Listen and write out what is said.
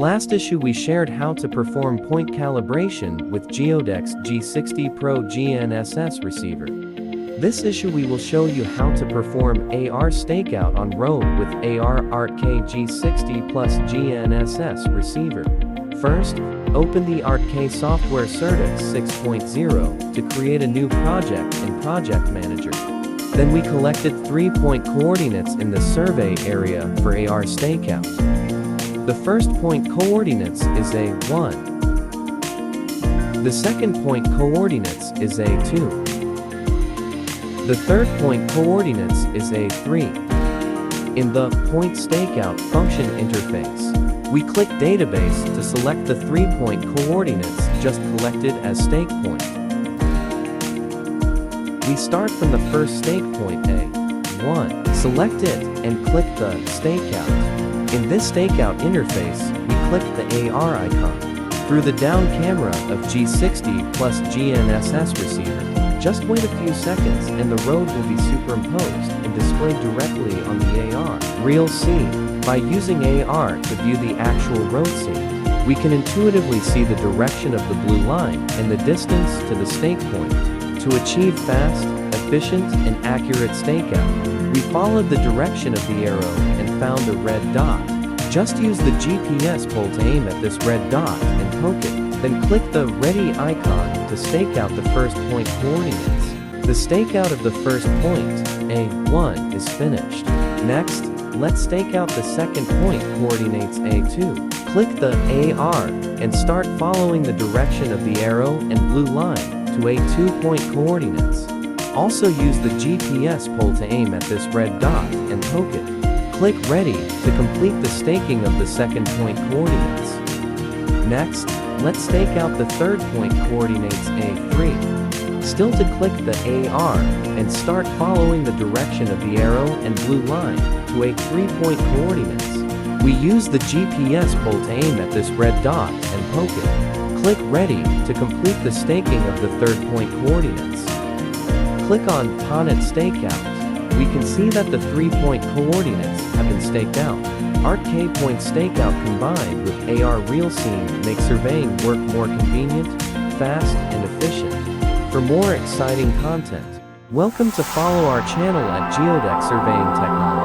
Last issue we shared how to perform point calibration with Geodex G60Pro GNSS Receiver. This issue we will show you how to perform AR Stakeout on road with AR RTK G60 plus GNSS Receiver. First, open the RTK software Geodex 6.0 to create a new project in Project Manager. Then we collected 3-point coordinates in the survey area for AR Stakeout. The first point coordinates is A1. The second point coordinates is A2. The third point coordinates is A3. In the Point Stakeout function interface, we click Database to select the 3-point coordinates just collected as stake point. We start from the first stake point A1, select it, and click the Stakeout. In this Stakeout interface, we click the AR icon through the down camera of G60 plus GNSS Receiver. Just wait a few seconds and the road will be superimposed and displayed directly on the AR real scene. By using AR to view the actual road scene, we can intuitively see the direction of the blue line and the distance to the stake point. To achieve fast, efficient, and accurate stakeout, we followed the direction of the arrow and found a red dot. Just use the GPS pole to aim at this red dot and poke it. Then click the Ready icon to stake out the first point coordinates. The stakeout of the first point, A1, is finished. Next, let's stake out the second point coordinates A2. Click the AR and start following the direction of the arrow and blue line to A2 point coordinates. Also use the GPS pole to aim at this red dot and poke it. Click Ready to complete the staking of the second point coordinates. Next, let's stake out the third point coordinates A3. Still to click the AR and start following the direction of the arrow and blue line to A3 point coordinates. We use the GPS pole to aim at this red dot and poke it. Click Ready to complete the staking of the third point coordinates. Click on Ponit Stakeout. We can see that the 3-point coordinates have been staked out. RTK Point Stakeout combined with AR Real Scene makes surveying work more convenient, fast, and efficient. For more exciting content, welcome to follow our channel at Geodex Surveying Technology.